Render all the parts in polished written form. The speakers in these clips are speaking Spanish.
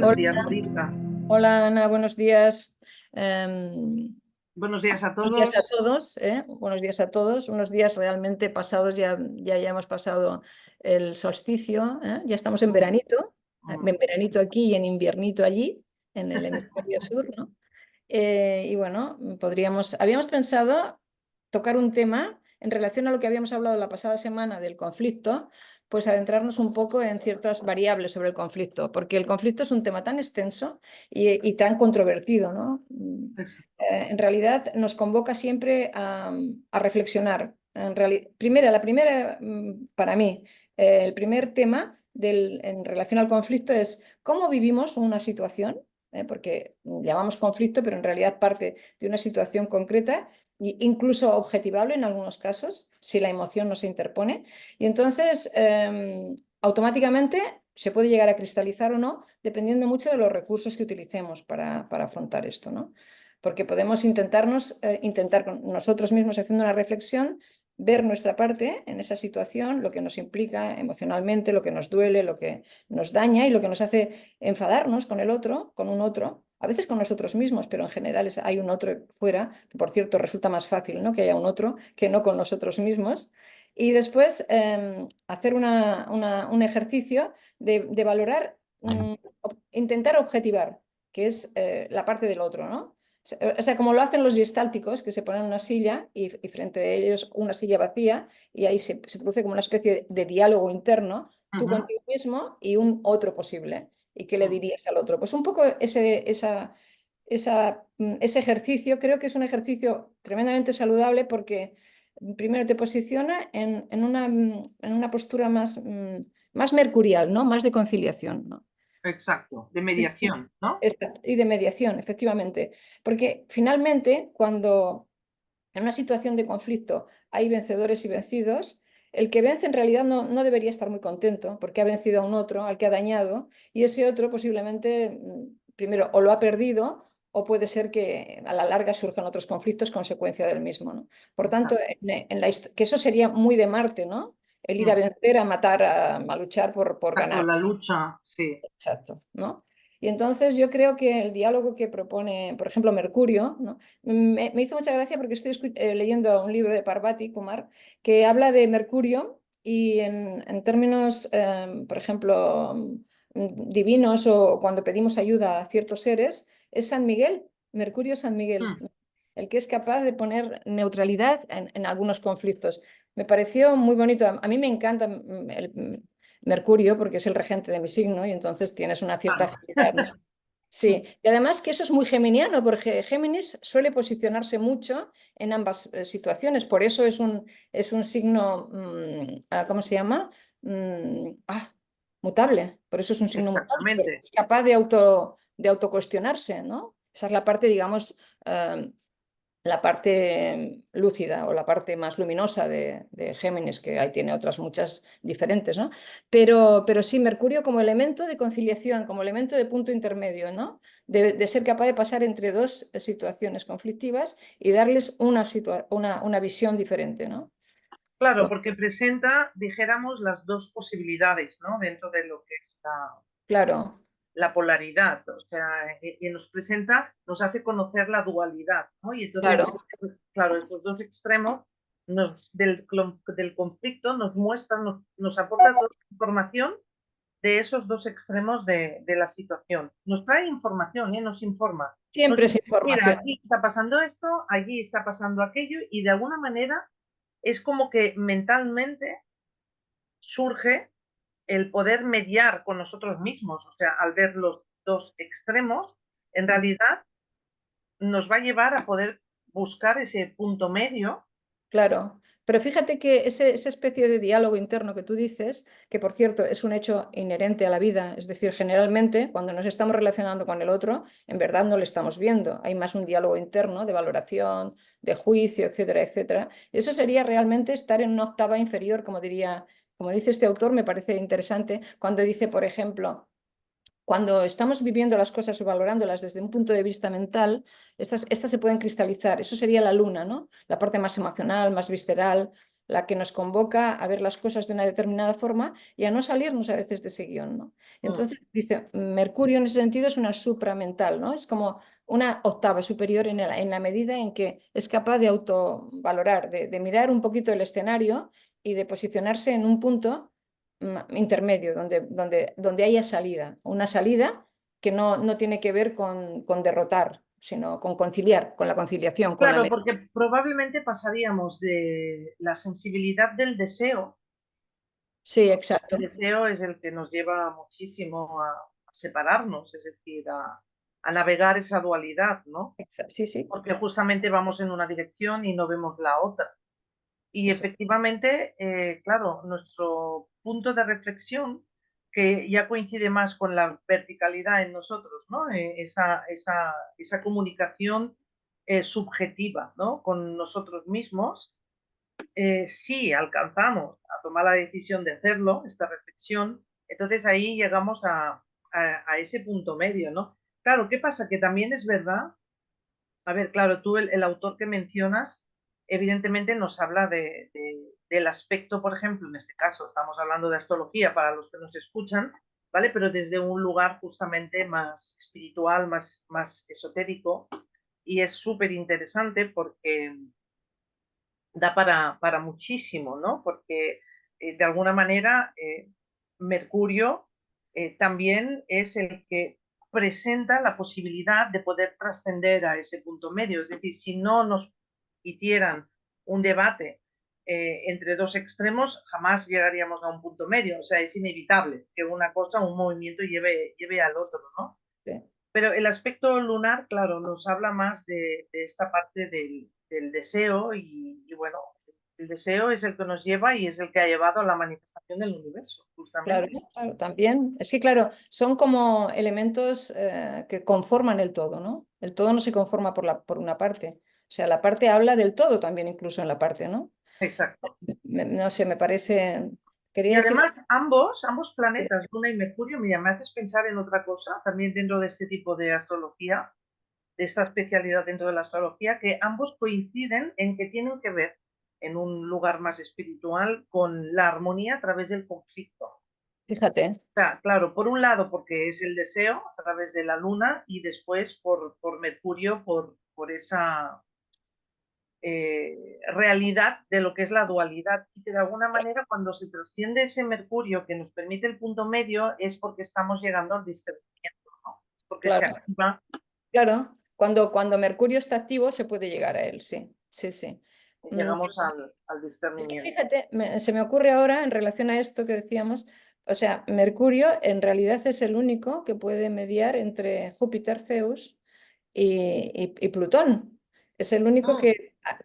Buenos Hola, días, Marisa. hola Ana, buenos días. Em, Buenos días a Buenos días a todos. todos, ¿eh? Buenos días a todos. Unos días realmente pasados, ya hemos pasado el solsticio, ¿eh? Ya estamos Mm, en mm. veranito aquí y en inviernito allí, en el hemisferio sur, ¿no? Y bueno, habíamos pensado tocar un tema en relación a lo que habíamos hablado la pasada semana del conflicto, pues adentrarnos un poco en ciertas variables sobre el conflicto, porque el conflicto es un tema tan extenso y tan controvertido, ¿no? En realidad nos convoca siempre a reflexionar. La primera, para mí, el primer tema en relación al conflicto es cómo vivimos una situación, porque llamamos conflicto, pero en realidad parte de una situación concreta, incluso objetivable en algunos casos, si la emoción no se interpone. Y entonces, automáticamente se puede llegar a cristalizar o no, dependiendo mucho de los recursos que utilicemos para afrontar esto, ¿no? Porque podemos intentar con nosotros mismos haciendo una reflexión, ver nuestra parte en esa situación, lo que nos implica emocionalmente, lo que nos duele, lo que nos daña y lo que nos hace enfadarnos con el otro, con un otro, a veces con nosotros mismos, pero en general hay un otro fuera, que por cierto resulta más fácil, ¿no?, que haya un otro que no con nosotros mismos. Y después hacer un ejercicio de valorar, intentar objetivar, que es la parte del otro, ¿no? O sea, como lo hacen los gestálticos, que se ponen en una silla y frente a ellos una silla vacía, y ahí se produce como una especie de diálogo interno, tú Ujú, contigo mismo y un otro posible. ¿Y qué le mm. dirías al otro? Pues un poco ese ejercicio, creo que es un ejercicio tremendamente saludable porque primero te posiciona en una postura más mercurial, ¿no? Más de conciliación, ¿no? Exacto, de Sí, mediación, ¿no? exacto. Y de mediación, efectivamente. Porque finalmente, cuando en una situación de conflicto hay vencedores y vencidos, el que vence en realidad no debería estar muy contento porque ha vencido a un otro, al que ha dañado, y ese otro posiblemente, primero, o lo ha perdido o puede ser que a la larga surjan otros conflictos consecuencia del mismo, ¿no? Por tanto, Exacto. que eso sería muy de Marte, ¿no? El ir a Mm. vencer, a matar, a luchar por Exacto, ganar. la lucha, sí. Exacto, ¿no? Y entonces yo creo que el diálogo que propone, por ejemplo, Mercurio, ¿no? Me hizo mucha gracia porque estoy leyendo un libro de Parvati Kumar que habla de Mercurio y en términos, por ejemplo, divinos o cuando pedimos ayuda a ciertos seres, es San Miguel, Mercurio es San Miguel, Mm. ¿no? El que es capaz de poner neutralidad en algunos conflictos. Me pareció muy bonito. A mí me encanta Mercurio, porque es el regente de mi signo y entonces tienes una cierta Claro. afinidad, ¿no? Sí, y además que eso es muy geminiano, porque Géminis suele posicionarse mucho en ambas situaciones, por eso es un signo, ¿cómo se llama? Mutable, por eso es un signo mutable, Exactamente. es capaz de autocuestionarse, ¿no? Esa es la parte, digamos, la parte lúcida o la parte más luminosa de Géminis, que ahí tiene otras muchas diferentes, ¿no? Pero sí, Mercurio como elemento de conciliación, como elemento de punto intermedio, ¿no? De ser capaz de pasar entre dos situaciones conflictivas y darles una visión diferente, ¿no? Claro, porque presenta, dijéramos, las dos posibilidades, ¿no? Dentro de lo que es Claro, la polaridad. O sea, y nos presenta, nos hace conocer la dualidad, ¿no? Y entonces, claro, claro, esos dos extremos del conflicto nos muestran, nos aporta toda la información de esos dos extremos de la situación. Nos trae información, nos informa. Nos siempre es dice, mira, información. aquí está pasando esto, allí está pasando aquello, y de alguna manera es como que mentalmente surge el poder mediar con nosotros mismos. O sea, al ver los dos extremos, en realidad nos va a llevar a poder buscar ese punto medio. Claro, pero fíjate que esa especie de diálogo interno que tú dices, que por cierto es un hecho inherente a la vida, es decir, generalmente cuando nos estamos relacionando con el otro, en verdad no le estamos viendo, hay más un diálogo interno de valoración, de juicio, etcétera, etcétera. Eso sería realmente estar en una octava inferior, como dice este autor, me parece interesante, cuando dice, por ejemplo, cuando estamos viviendo las cosas o valorándolas desde un punto de vista mental, estas se pueden cristalizar. Eso sería la luna, ¿no? La parte más emocional, más visceral, la que nos convoca a ver las cosas de una determinada forma y a no salirnos a veces de ese guión, ¿no? Mm. Entonces, dice, Mercurio en ese sentido es una supramental, ¿no? Es como una octava superior en la medida en que es capaz de autovalorar, de mirar un poquito el escenario y de posicionarse en un punto intermedio, donde haya salida, una salida que no tiene que ver con derrotar, sino con conciliar, con la conciliación, con la Claro, porque probablemente pasaríamos de la sensibilidad del deseo. Sí, El exacto. deseo es el que nos lleva muchísimo a separarnos, es decir, a navegar esa dualidad, ¿no? Sí, sí. Porque justamente vamos en una dirección y no vemos la otra. Y Eso. efectivamente, claro, nuestro punto de reflexión, que ya coincide más con la verticalidad en nosotros, ¿no? Esa comunicación subjetiva, ¿no? Con nosotros mismos, si alcanzamos a tomar la decisión de hacerlo, esta reflexión, entonces ahí llegamos a ese punto medio, ¿no? Claro, ¿qué pasa? Que también es verdad, a ver, claro, tú el autor que mencionas, evidentemente nos habla del aspecto, por ejemplo, en este caso estamos hablando de astrología para los que nos escuchan, ¿vale? Pero desde un lugar justamente más espiritual, más esotérico, y es súper interesante porque da para muchísimo, ¿no? Porque de alguna manera Mercurio también es el que presenta la posibilidad de poder trascender a ese punto medio. Es decir, si no nos hicieran un debate entre dos extremos, jamás llegaríamos a un punto medio. O sea, es inevitable que una cosa, un movimiento lleve al otro, ¿no? Sí. Pero el aspecto lunar, claro, nos habla más de esta parte del deseo y, bueno, el deseo es el que nos lleva y es el que ha llevado a la manifestación del universo, Claro, justamente. claro, también. Es que, claro, son como elementos que conforman el todo, ¿no? El todo no se conforma por una parte. O sea, la parte habla del todo también, incluso en la parte, ¿no? Exacto. No sé, me parece. Y Quería decir. además, ambos planetas, Luna y Mercurio, mira, me haces pensar en otra cosa, también dentro de este tipo de astrología, de esta especialidad dentro de la astrología, que ambos coinciden en que tienen que ver en un lugar más espiritual con la armonía a través del conflicto. Fíjate. Sea, claro, por un lado porque es el deseo a través de la luna y después por Mercurio, por esa realidad de lo que es la dualidad. Y que de alguna manera cuando se trasciende ese Mercurio que nos permite el punto medio es porque estamos llegando al discernimiento, ¿no? Porque se Claro, activa, claro. Cuando Mercurio está activo se puede llegar a él, sí, sí, sí. llegamos al Es que discernimiento. fíjate, se me ocurre ahora en relación a esto que decíamos, o sea, Mercurio en realidad es el único que puede mediar entre Júpiter, Zeus y Plutón. Es el único Mm,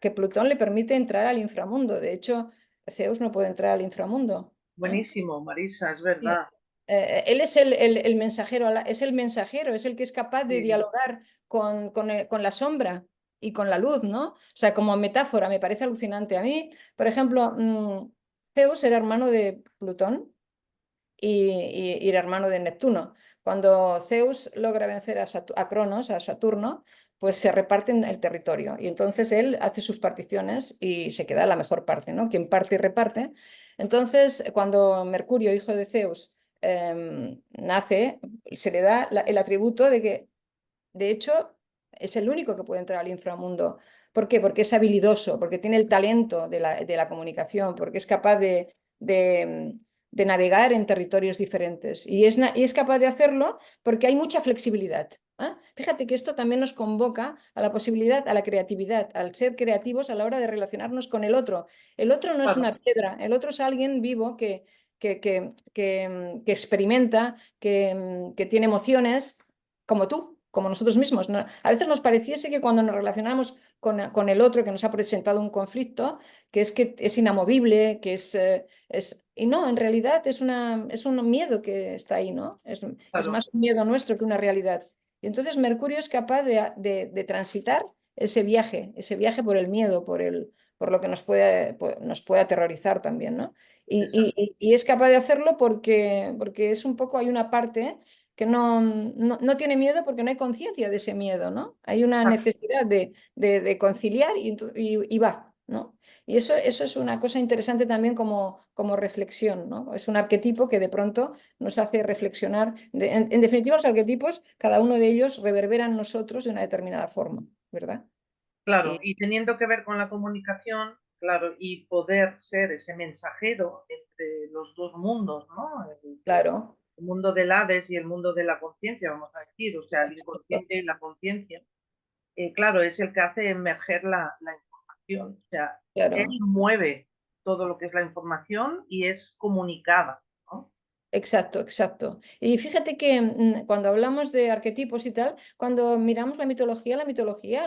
que Plutón le permite entrar al inframundo. De hecho, Zeus no puede entrar al inframundo. ¿Eh? buenísimo, Marisa, es Sí. verdad. Él es el mensajero, es el mensajero, es el que es capaz de Sí. dialogar con la sombra y con la luz, ¿no? O sea, como metáfora, me parece alucinante. A mí, por ejemplo, Zeus era hermano de Plutón y era hermano de Neptuno. Cuando Zeus logra vencer a Cronos, a Saturno, pues se reparten el territorio y entonces él hace sus particiones y se queda la mejor parte, ¿no? Quien parte y reparte. Entonces, cuando Mercurio, hijo de Zeus, nace, se le da el atributo de que, de hecho, es el único que puede entrar al inframundo. ¿Por qué? Porque es habilidoso, porque tiene el talento de la comunicación, porque es capaz de, de navegar en territorios diferentes. Y es capaz de hacerlo porque hay mucha flexibilidad. ¿Eh? Fíjate que esto también nos convoca a la posibilidad, a la creatividad, al ser creativos a la hora de relacionarnos con el otro. El otro no es Claro, una piedra, el otro es alguien vivo que experimenta, que tiene emociones como tú, como nosotros mismos. A veces nos pareciese que cuando nos relacionamos con el otro que nos ha presentado un conflicto, que es inamovible, y no, en realidad es un miedo que está ahí, ¿no? Es claro. más un miedo nuestro que una realidad. Y entonces Mercurio es capaz de transitar ese viaje por el miedo, por lo que nos puede aterrorizar también, ¿no? Y, Exacto. y es capaz de hacerlo porque es un poco, hay una parte que no tiene miedo porque no hay conciencia de ese miedo, ¿no? Hay una necesidad de conciliar y va. ¿no? Y eso es una cosa interesante también como reflexión, ¿no? Es un arquetipo que de pronto nos hace reflexionar. En definitiva, los arquetipos, cada uno de ellos reverbera en nosotros de una determinada forma, ¿verdad? Claro, Y, y teniendo que ver con la comunicación, claro, y poder ser ese mensajero entre los dos mundos, ¿no? claro, El mundo del Hades y el mundo de la conciencia, vamos a decir, o sea, el exacto, inconsciente y la conciencia, claro, es el que hace emerger la información, o sea, él claro. mueve todo lo que es la información y es comunicada, ¿no? Exacto, exacto. Y fíjate que cuando hablamos de arquetipos y tal, cuando miramos la mitología,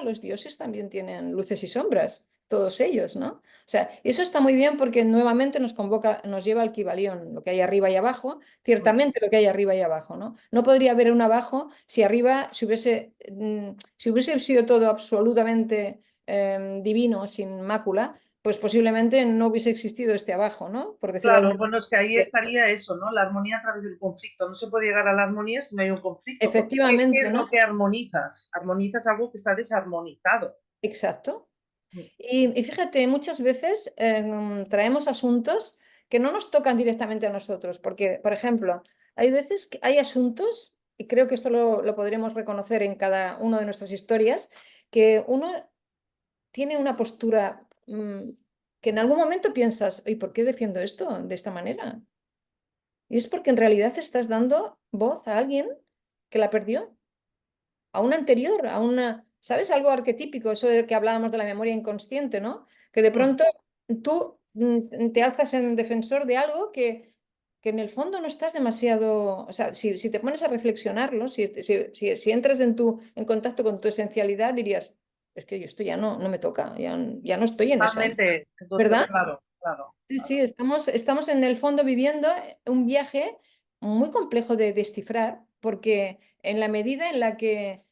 los dioses también tienen luces y sombras, todos ellos, ¿no? O sea, eso está muy bien porque nuevamente nos convoca, nos lleva al Kybalión, lo que hay arriba y abajo, ciertamente lo que hay arriba y abajo, ¿no? No podría haber un abajo si arriba si hubiese sido todo absolutamente divino, sin mácula, pues posiblemente no hubiese existido este abajo, ¿no? Por decirlo de Claro, alguna bueno, es que ahí manera. estaría eso, ¿no? La armonía a través del conflicto. No se puede llegar a la armonía si no hay un conflicto, porque ¿qué Efectivamente, es lo ¿no? que armonizas? Armonizas algo que está desarmonizado. Exacto. Y fíjate, muchas veces traemos asuntos que no nos tocan directamente a nosotros, porque, por ejemplo, hay veces que hay asuntos, y creo que esto lo podremos reconocer en cada una de nuestras historias, que uno tiene una postura que en algún momento piensas, ¿y por qué defiendo esto de esta manera? Y es porque en realidad estás dando voz a alguien que la perdió, a una anterior, a una, ¿sabes? Algo arquetípico, eso de que hablábamos de la memoria inconsciente, ¿no? Que de Mm. pronto tú te alzas en defensor de algo que en el fondo no estás demasiado, o sea, si te pones a reflexionarlo, si entras en contacto con tu esencialidad, dirías, es que yo esto ya no me toca, ya no estoy en esa, Totalmente, ¿verdad? claro, claro, Sí, sí, claro. estamos en el fondo viviendo un viaje muy complejo de descifrar, porque en la medida en la que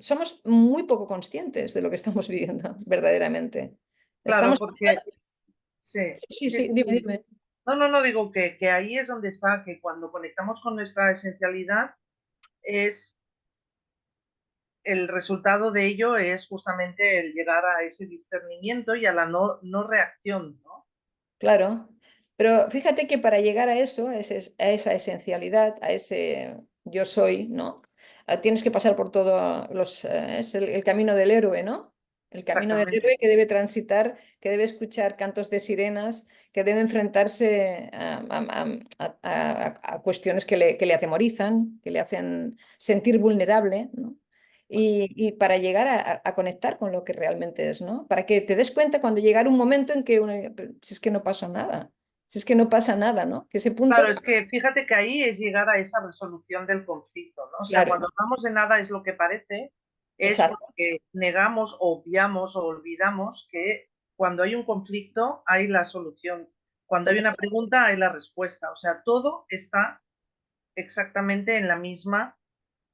somos muy poco conscientes de lo que estamos viviendo, verdaderamente. Claro, Estamos... porque sí, Sí, sí, sí, sí, sí, dime, sí. dime. No, no, no, digo que ahí es donde está, que cuando conectamos con nuestra esencialidad es el resultado de ello es justamente el llegar a ese discernimiento y a la no reacción, ¿no? Claro, pero fíjate que para llegar a eso, a esa esencialidad, a ese yo soy, ¿no? Tienes que pasar por todo es el camino del héroe, ¿no? El camino del Exactamente. héroe que debe transitar, que debe escuchar cantos de sirenas, que debe enfrentarse a cuestiones que le atemorizan, que le hacen sentir vulnerable, ¿no? Y para llegar a conectar con lo que realmente es, ¿no? Para que te des cuenta cuando llegara un momento en que si es que no pasa nada, si es que no pasa nada, ¿no? Que ese punto, Claro, es que fíjate que ahí es llegar a esa resolución del conflicto, ¿no? O sea, claro, cuando hablamos de nada es lo que parece, es exacto, porque negamos o obviamos o olvidamos que cuando hay un conflicto hay la solución. Cuando hay una total, pregunta hay la respuesta. O sea, todo está exactamente en la misma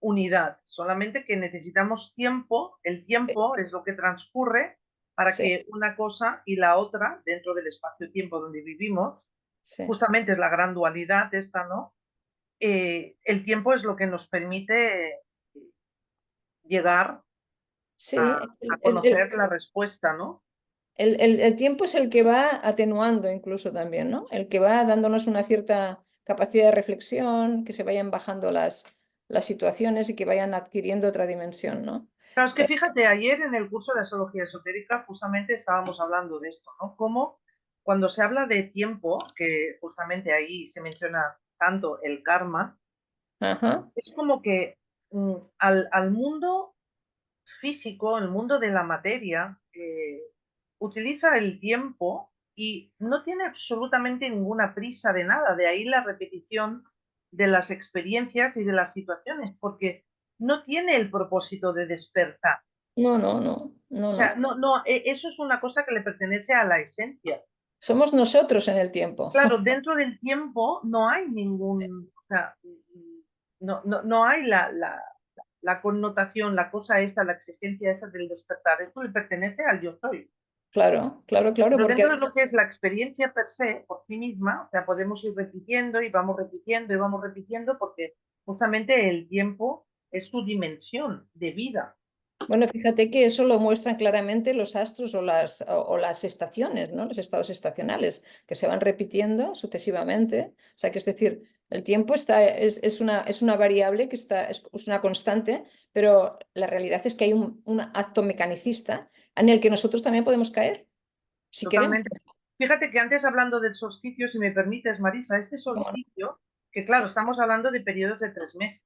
unidad, solamente que necesitamos tiempo, el tiempo es lo que transcurre para sí, que una cosa y la otra, dentro del espacio-tiempo donde vivimos, sí. justamente es la gran dualidad esta, ¿no? El tiempo es lo que nos permite llegar Sí, a conocer la respuesta, ¿no? el tiempo es el que va atenuando incluso también, ¿no? El que va dándonos una cierta capacidad de reflexión, que se vayan bajando las situaciones y que vayan adquiriendo otra dimensión, ¿no? Claro, es que fíjate, ayer en el curso de astrología esotérica justamente estábamos hablando de esto, ¿no? Cómo cuando se habla de tiempo, que justamente ahí se menciona tanto el karma, Ajá. es como que al mundo físico, el mundo de la materia, utiliza el tiempo y no tiene absolutamente ninguna prisa de nada. De ahí la repetición de las experiencias y de las situaciones, porque no tiene el propósito de despertar. No, no, no, no, O sea, no. eso es una cosa que le pertenece a la esencia. Somos nosotros en el tiempo. Claro, dentro del tiempo no hay ningún, o sea, no hay la connotación, la cosa esta, la exigencia esa del despertar. Eso le pertenece al yo soy. Claro, claro, claro, Pero porque dentro de lo además, que es la experiencia per se, por sí misma, o sea, podemos ir repitiendo y vamos repitiendo y vamos repitiendo porque justamente el tiempo es su dimensión de vida. Bueno, fíjate que eso lo muestran claramente los astros o las estaciones, ¿no? Los estados estacionales, que se van repitiendo sucesivamente. O sea, que es decir, el tiempo es una variable que es una constante, pero la realidad es que hay un acto mecanicista en el que nosotros también podemos caer, si queremos. Totalmente. Fíjate que antes hablando del solsticio, si me permites, Marisa, este ¿Cómo no? solsticio, que Sí, claro, estamos hablando de periodos de 3 meses.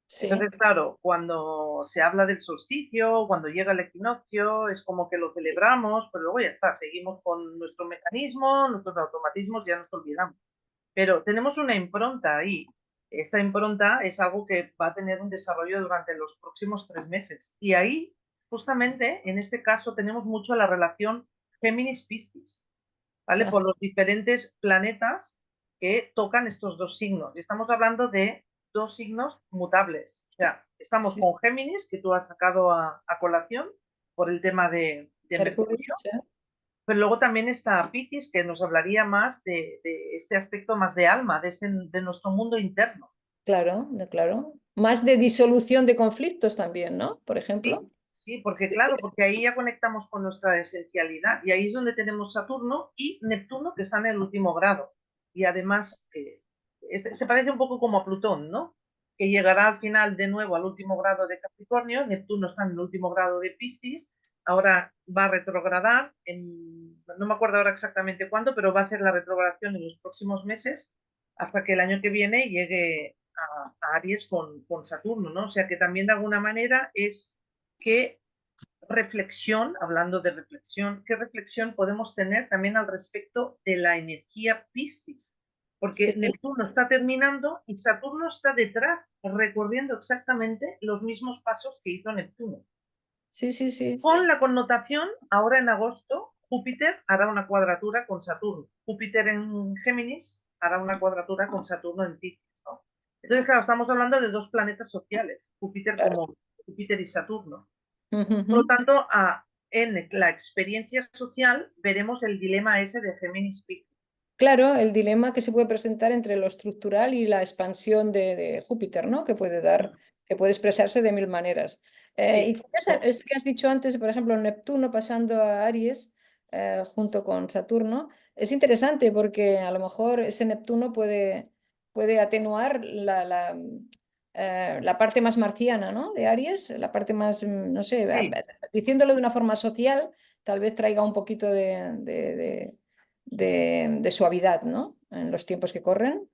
sí, Entonces, claro, cuando se habla del solsticio, cuando llega el equinoccio, es como que lo celebramos, pero luego ya está, seguimos con nuestro mecanismo, nuestros automatismos, ya nos olvidamos. Pero tenemos una impronta ahí. Esta impronta es algo que va a tener un desarrollo durante los próximos 3 meses. Y ahí, justamente, en este caso, tenemos mucho la relación Géminis-Piscis, sí, ¿vale? Por los diferentes planetas que tocan estos dos signos. Y estamos hablando de dos signos mutables. O sea, estamos sí. con Géminis, que tú has sacado a colación por el tema de Mercurio, Mercurio, sí. pero luego también está Piscis, que nos hablaría más de este aspecto más de alma, de nuestro mundo interno. Claro, claro. Más de disolución de conflictos también, ¿no? Por ejemplo. Sí, sí, porque claro, porque ahí ya conectamos con nuestra esencialidad y ahí es donde tenemos Saturno y Neptuno que están en el último grado. Y además se parece un poco como a Plutón, ¿no? Que llegará al final de nuevo al último grado de Capricornio, Neptuno está en el último grado de Piscis, ahora va a retrogradar, no me acuerdo ahora exactamente cuándo, pero va a hacer la retrogradación en los próximos meses hasta que el año que viene llegue a Aries con Saturno, ¿no? O sea que también de alguna manera es qué reflexión, hablando de reflexión, qué reflexión podemos tener también al respecto de la energía Piscis, porque Sí, Neptuno está terminando y Saturno está detrás, recorriendo exactamente los mismos pasos que hizo Neptuno. sí, sí, sí. Con la connotación, ahora en agosto, Júpiter hará una cuadratura con Saturno. Júpiter en Géminis hará una cuadratura con Saturno en Piscis, ¿no? Entonces, claro, estamos hablando de dos planetas sociales, Júpiter Claro. como Júpiter y Saturno. Por lo Ujú. tanto, en la experiencia social veremos el dilema ese de Géminis-Piscis. Claro, el dilema que se puede presentar entre lo estructural y la expansión de Júpiter, ¿no? Que puede dar, que puede expresarse de mil maneras. Y Sí, esto que has dicho antes, por ejemplo, Neptuno pasando a Aries junto con Saturno, es interesante porque a lo mejor ese Neptuno puede atenuar la parte más marciana, ¿no? De Aries, la parte más, no sé, sí. diciéndolo de una forma social, tal vez traiga un poquito de suavidad, ¿no? En los tiempos que corren,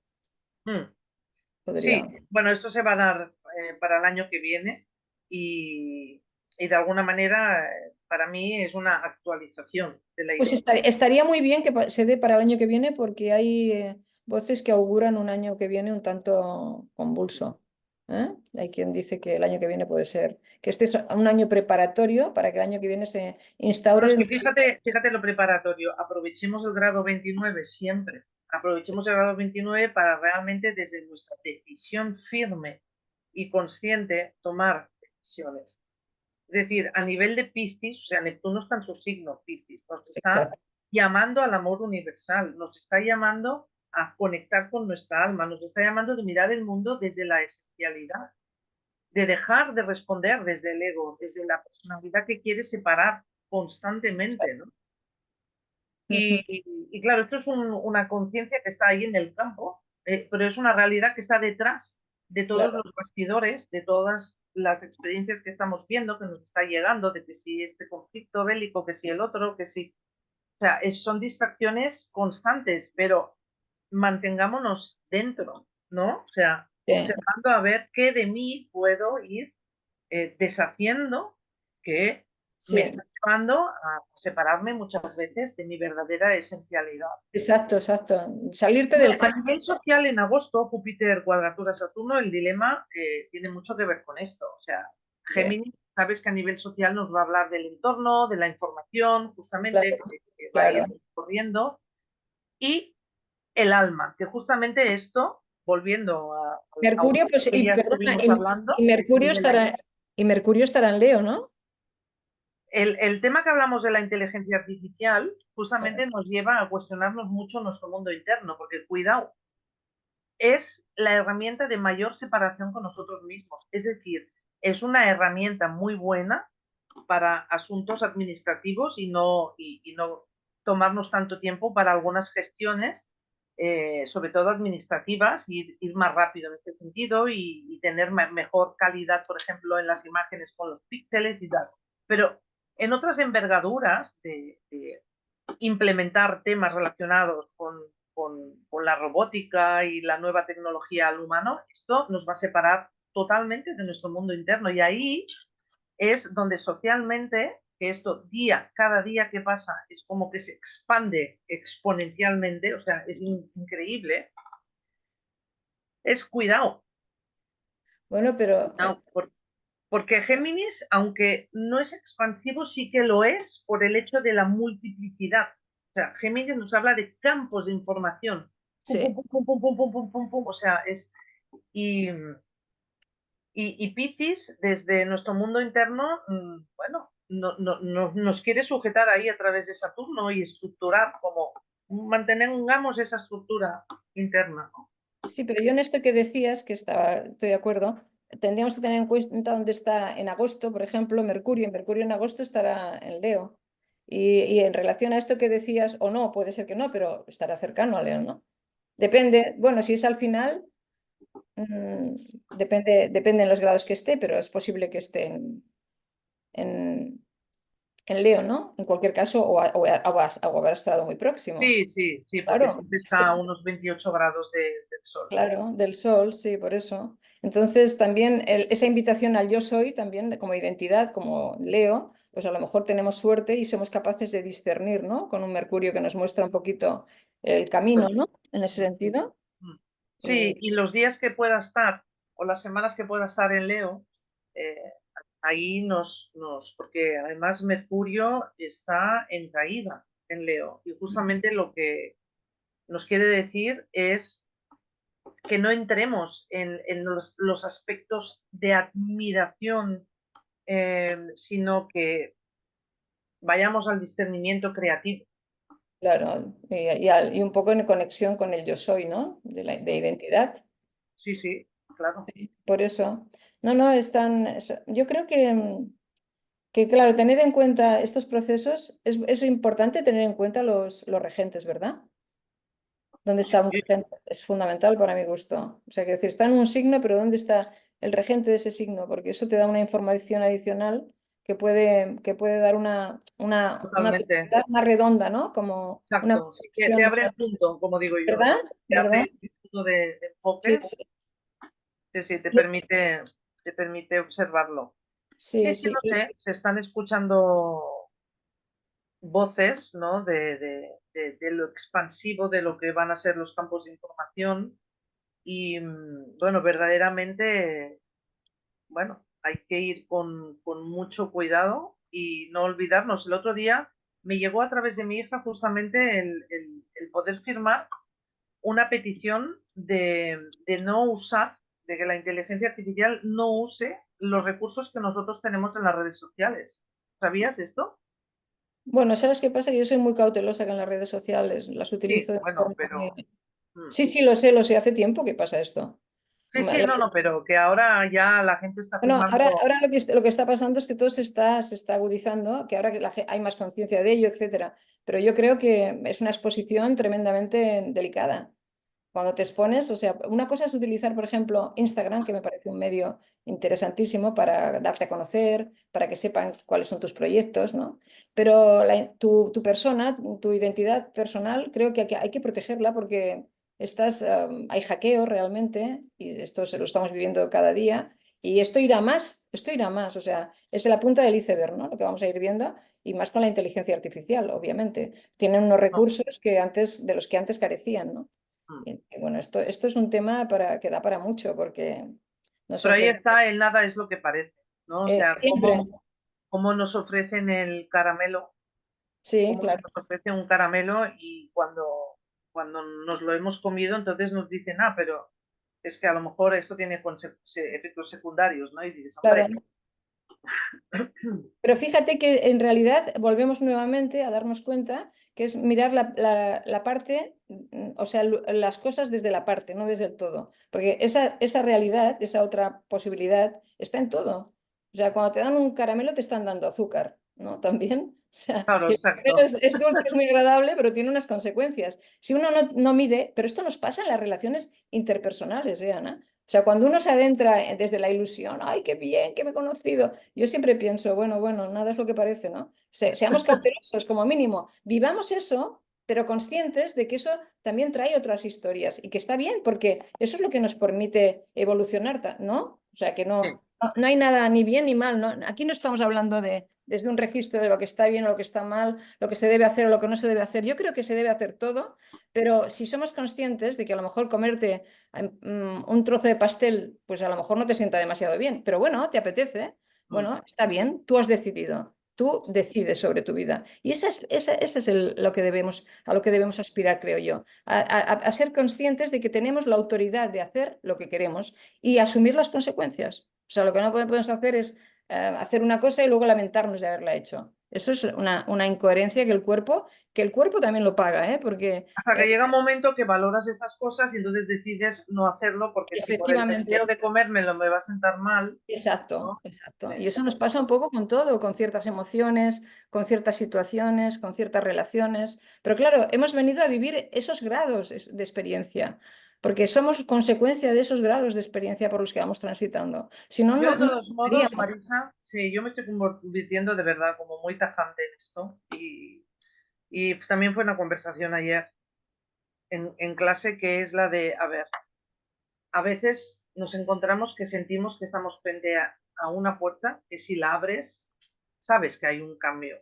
Mm. Sí, podría. bueno, esto se va a dar para el año que viene y de alguna manera para mí es una actualización de la Pues idea. estaría muy bien que se dé para el año que viene porque hay voces que auguran un año que viene un tanto convulso. ¿Eh? Hay quien dice que el año que viene puede ser, que este es un año preparatorio para que el año que viene se Bueno, es instaure. que fíjate lo preparatorio, aprovechemos el grado 29 siempre, aprovechemos el grado 29 para realmente desde nuestra decisión firme y consciente tomar decisiones. Es decir, a nivel de Piscis, o sea, Neptuno está en su signo, Piscis, nos está Exacto. llamando al amor universal, nos está llamando a conectar con nuestra alma, nos está llamando de mirar el mundo desde la esencialidad, de dejar de responder desde el ego, desde la personalidad que quiere separar constantemente, ¿no? Ujú. Y claro, esto es una conciencia que está ahí en el campo, pero es una realidad que está detrás de todos Claro. los bastidores, de todas las experiencias que estamos viendo, que nos está llegando, de que si este conflicto bélico, que si el otro, que si... O sea, son distracciones constantes, pero mantengámonos dentro, ¿no? O sea, Sí, observando a ver qué de mí puedo ir deshaciendo que me está sí. llevando a separarme muchas veces de mi verdadera esencialidad. Exacto, exacto. Salirte del Hombre, a centro. nivel social, en agosto, Júpiter cuadratura Saturno, el dilema tiene mucho que ver con esto. O sea, Sí, Géminis, sabes que a nivel social nos va a hablar del entorno, de la información, justamente, claro, que va a ir claro. corriendo, y el alma, que justamente esto, volviendo a un Mercurio, tema pues, que y ya perdona, estuvimos hablando, y este Mercurio nivel ahí. estará en Leo, ¿no? El tema que hablamos de la inteligencia artificial justamente nos lleva a cuestionarnos mucho nuestro mundo interno, porque cuidado, es la herramienta de mayor separación con nosotros mismos. Es decir, es una herramienta muy buena para asuntos administrativos y no tomarnos tanto tiempo para algunas gestiones, sobre todo administrativas, ir más rápido en este sentido y tener mejor calidad, por ejemplo, en las imágenes con los píxeles y tal. Pero en otras envergaduras de implementar temas relacionados con la robótica y la nueva tecnología al humano, esto nos va a separar totalmente de nuestro mundo interno. Y ahí es donde socialmente, que esto cada día que pasa es como que se expande exponencialmente, o sea, es increíble, es cuidado. Bueno, pero Cuidado, porque Géminis, aunque no es expansivo, sí que lo es por el hecho de la multiplicidad. O sea, Géminis nos habla de campos de información. Pum, pum, sí. pum, pum, pum, pum, pum, pum, pum. O sea, y, y Piscis, desde nuestro mundo interno, bueno, nos quiere sujetar ahí a través de Saturno y estructurar como mantengamos esa estructura interna, ¿no? Sí, pero yo en esto que decías, que estoy de acuerdo, tendríamos que tener en cuenta dónde está en agosto, por ejemplo, Mercurio. Mercurio en agosto estará en Leo. Y en relación a esto que decías, o no, puede ser que no, pero estará cercano a Leo, ¿no? Depende, bueno, si es al final, depende en los grados que esté, pero es posible que esté en, en Leo, ¿no? En cualquier caso, o habrá estado muy próximo. Sí, sí, sí, porque Claro, siempre está a unos 28 grados del Sol. claro, del sol, sí, por eso. Entonces, también esa invitación al yo soy, también como identidad, como Leo, pues a lo mejor tenemos suerte y somos capaces de discernir, ¿no? Con un Mercurio que nos muestra un poquito el camino, ¿no? En ese sentido. Sí, Y, y los días que pueda estar o las semanas que pueda estar en Leo, eh, ahí porque además Mercurio está en caída en Leo y justamente lo que nos quiere decir es que no entremos en los aspectos de admiración, sino que vayamos al discernimiento creativo. claro, y un poco en conexión con el yo soy, ¿no? De identidad. Sí, sí, claro. Por eso. No, no, yo creo que, claro, tener en cuenta estos procesos es importante tener en cuenta los regentes, ¿verdad? ¿Dónde está un regente? Es fundamental para mi gusto. O sea, que decir, está en un signo, pero ¿dónde está el regente de ese signo? Porque eso te da una información adicional que puede dar una Totalmente. claridad más redonda, ¿no? Como una Exacto. Sí, que te conexión, abre el punto, como digo yo, ¿verdad? ¿no? Te ¿Verdad? abre el punto de Sí, enfoque. sí, Sí, sí, te permite observarlo. Sí, sí, sí, sí. no sé, se están escuchando voces, ¿no? De lo expansivo de lo que van a ser los campos de información y, bueno, verdaderamente, bueno, hay que ir con mucho cuidado y no olvidarnos. El otro día me llegó a través de mi hija justamente el poder firmar una petición de no usar, de que la inteligencia artificial no use los recursos que nosotros tenemos en las redes sociales. ¿Sabías esto? Bueno, ¿sabes qué pasa? Yo soy muy cautelosa con las redes sociales, las Sí, utilizo de bueno, forma pero... muy... mm, Sí, sí, lo sé, hace tiempo que pasa esto. sí, sí, no, no, pero que ahora ya la gente está Bueno, ahora, firmando ahora lo que está pasando es que todo se está agudizando, que ahora que hay más conciencia de ello, etcétera. Pero yo creo que es una exposición tremendamente delicada. Cuando te expones, o sea, una cosa es utilizar, por ejemplo, Instagram, que me parece un medio interesantísimo para darte a conocer, para que sepan cuáles son tus proyectos, ¿no? Pero tu persona, tu identidad personal, creo que hay que protegerla porque hay hackeo realmente, y esto se lo estamos viviendo cada día, y esto irá más, o sea, es la punta del iceberg, ¿no? Lo que vamos a ir viendo, y más con la inteligencia artificial, obviamente. Tienen unos no, recursos de los que antes carecían, ¿no? mm. Y bueno, esto es un tema que da para mucho porque nos Pero ahí ofrece está, el nada es lo que parece, ¿no? O sea, siempre. cómo nos ofrecen el caramelo, Sí, cómo claro. nos ofrecen un caramelo y cuando nos lo hemos comido, entonces nos dicen, ah, pero es que a lo mejor esto tiene efectos secundarios, ¿no? Y dices, Claro. hombre, Pero fíjate que en realidad volvemos nuevamente a darnos cuenta que es mirar la parte, o sea, las cosas desde la parte, no desde el todo. Porque esa realidad, esa otra posibilidad, está en todo. O sea, cuando te dan un caramelo te están dando azúcar, ¿no? También. O sea, Claro, que el caramelo exacto. es dulce, es muy agradable, pero tiene unas consecuencias. Si uno no mide, pero esto nos pasa en las relaciones interpersonales, ¿eh, Ana? O sea, cuando uno se adentra desde la ilusión, ay, qué bien, que me he conocido, yo siempre pienso, bueno, nada es lo que parece, ¿no? Seamos cautelosos como mínimo, vivamos eso, pero conscientes de que eso también trae otras historias y que está bien, porque eso es lo que nos permite evolucionar, ¿no? O sea, que Sí. no hay nada ni bien ni mal, ¿no? Aquí no estamos hablando desde un registro de lo que está bien o lo que está mal, lo que se debe hacer o lo que no se debe hacer. Yo creo que se debe hacer todo, pero si somos conscientes de que a lo mejor comerte un trozo de pastel, pues a lo mejor no te sienta demasiado bien, pero bueno, te apetece, Mm. bueno, está bien, tú has decidido. Tú decides sobre tu vida. Y ese es lo que a lo que debemos aspirar, creo yo. A ser conscientes de que tenemos la autoridad de hacer lo que queremos y asumir las consecuencias. O sea, lo que no podemos hacer es hacer una cosa y luego lamentarnos de haberla hecho. Eso es una incoherencia que el cuerpo también lo paga, ¿eh? Porque Hasta que llega un momento que valoras estas cosas y entonces decides no hacerlo porque si por el deseo efectivamente, de comérmelo me va a sentar mal, exacto, ¿no? exacto. Y eso nos pasa un poco con todo, con ciertas emociones, con ciertas situaciones, con ciertas relaciones. Pero claro, hemos venido a vivir esos grados de experiencia, porque somos consecuencia de esos grados de experiencia por los que vamos transitando. Si no, Yo de no todos modos, seríamos. Marisa, sí, yo me estoy convirtiendo de verdad como muy tajante en esto y también fue una conversación ayer en clase que es la de, a ver, a veces nos encontramos que sentimos que estamos frente a una puerta que si la abres, sabes que hay un cambio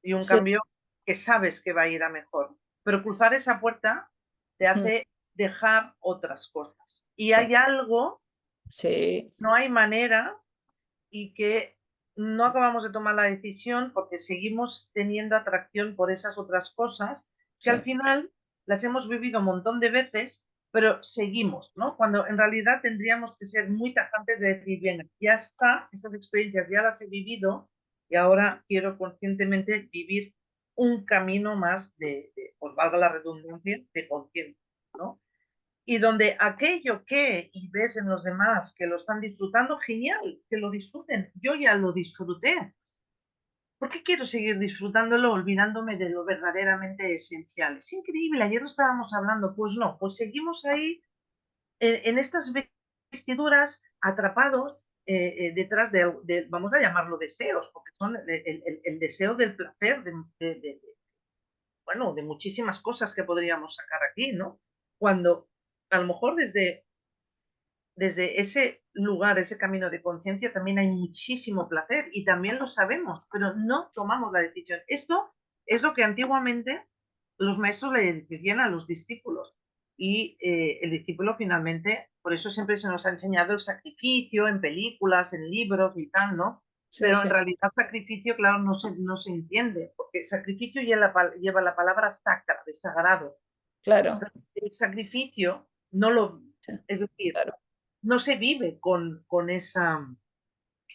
y un Sí. cambio que sabes que va a ir a mejor. Pero cruzar esa puerta te Mm, hace dejar otras cosas. Y sí, hay algo, sí, no hay manera y que no acabamos de tomar la decisión porque seguimos teniendo atracción por esas otras cosas que sí. al final las hemos vivido un montón de veces, pero seguimos, ¿no? Cuando en realidad tendríamos que ser muy tajantes de decir, bien, ya está, estas experiencias ya las he vivido y ahora quiero conscientemente vivir un camino más pues valga la redundancia, de conciencia, ¿no? Y donde aquello que y ves en los demás que lo están disfrutando, genial, que lo disfruten. Yo ya lo disfruté. ¿Por qué quiero seguir disfrutándolo olvidándome de lo verdaderamente esencial? Es increíble, ayer lo estábamos hablando, pues no, pues seguimos ahí en estas vestiduras atrapados detrás vamos a llamarlo deseos, porque son el deseo del placer, bueno, de muchísimas cosas que podríamos sacar aquí, ¿no? Cuando a lo mejor desde ese lugar, ese camino de conciencia, también hay muchísimo placer y también lo sabemos, pero no tomamos la decisión. Esto es lo que antiguamente los maestros le decían a los discípulos y el discípulo finalmente, por eso siempre se nos ha enseñado el sacrificio en películas, en libros y tal, ¿no? Sí, Pero en sí, realidad sacrificio, claro, no se entiende, porque sacrificio lleva la palabra sacra, de sagrado. claro, El sacrificio no lo, sí, es decir, claro. no se vive con esa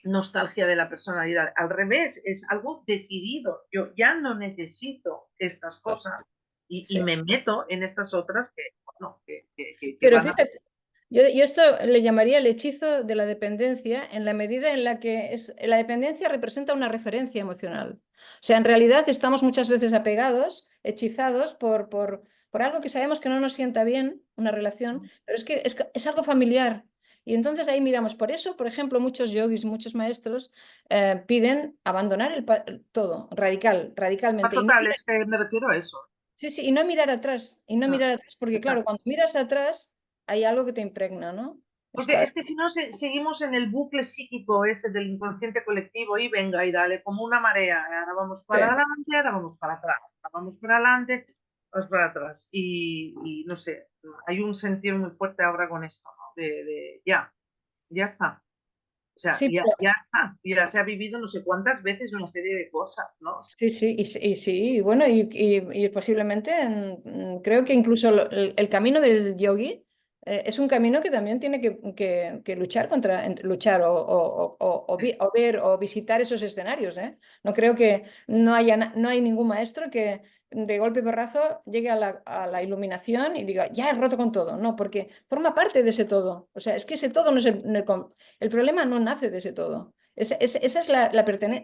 nostalgia de la personalidad. Al revés, es algo decidido. Yo ya no necesito estas cosas y Sí. me meto en estas otras que, bueno, que Pero van a... fíjate, yo esto le llamaría el hechizo de la dependencia en la medida en la que la dependencia representa una referencia emocional. O sea, en realidad estamos muchas veces apegados, hechizados por algo que sabemos que no nos sienta bien, una relación, pero es que es algo familiar. Y entonces ahí miramos. Por eso, por ejemplo, muchos yogis, muchos maestros piden abandonar todo, Ah, radicalmente. Y no total, es que me refiero a eso. sí, sí, y no mirar atrás, Ah, porque claro, exacto. cuando miras atrás hay algo que te impregna, ¿no? Porque Está, es que si no, seguimos en el bucle psíquico este del inconsciente colectivo y venga y dale como una marea. Ahora vamos para sí, adelante, ahora vamos para atrás. Ahora vamos para adelante, vamos para atrás. Y no sé, hay un sentido muy fuerte ahora con esto, ¿no? Ya está. O sea, sí, ya está. Ya se ha vivido no sé cuántas veces una serie de cosas, ¿no? sí, sí, y sí, y bueno, y posiblemente creo que incluso el camino del yogi es un camino que también tiene que luchar luchar o ver o visitar esos escenarios, ¿eh? No creo que no hay ningún maestro que de golpe y porrazo llegue a la iluminación y diga, ya he roto con todo, no, porque forma parte de ese todo. O sea, es que ese todo no es el problema no nace de ese todo. Esa es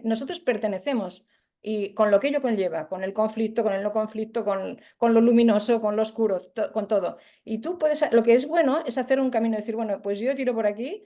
nosotros pertenecemos. Y con lo que ello conlleva, con el conflicto, con el no conflicto, con lo luminoso, con lo oscuro, con todo. Y tú puedes, lo que es bueno es hacer un camino, decir, bueno, pues yo tiro por aquí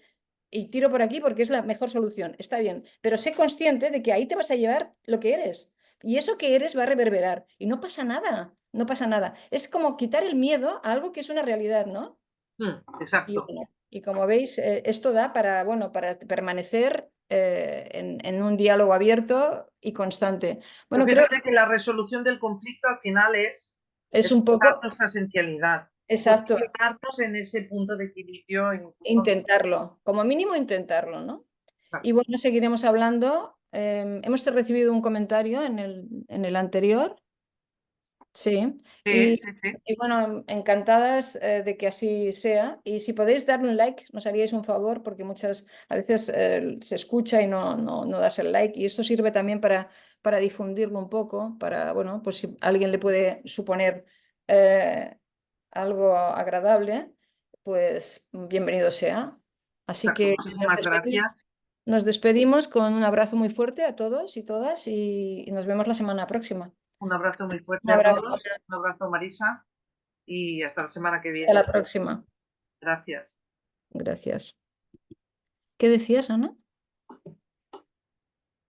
y tiro por aquí porque es la mejor solución, está bien, pero sé consciente de que ahí te vas a llevar lo que eres. Y eso que eres va a reverberar. Y no pasa nada, no pasa nada. Es como quitar el miedo a algo que es una realidad, ¿no? Y, Exacto. bueno, y como veis, esto da para, bueno, para permanecer en un diálogo abierto y constante. Pero Bueno, creo fíjate que la resolución del conflicto al final es es un buscar poco nuestra esencialidad, exacto, posicionarnos en ese punto de equilibrio. intentarlo, como mínimo intentarlo, ¿no? Y Exacto. bueno, seguiremos hablando. Hemos recibido un comentario en el anterior. Sí, Sí, sí, sí. y bueno, encantadas de que así sea. Y si podéis darle un like, nos haríais un favor, porque a veces se escucha y no das el like. Y esto sirve también para difundirlo un poco, para, bueno, pues si a alguien le puede suponer eh, algo agradable, pues bienvenido sea. Así Exacto. que Muchísimas gracias. nos despedimos con un abrazo muy fuerte a todos y todas y nos vemos la semana próxima. Un abrazo muy Un fuerte a abrazo. todos. Un abrazo, Marisa. Y hasta la semana que Hasta viene. la próxima. Gracias. Gracias. ¿Qué decías, Ana?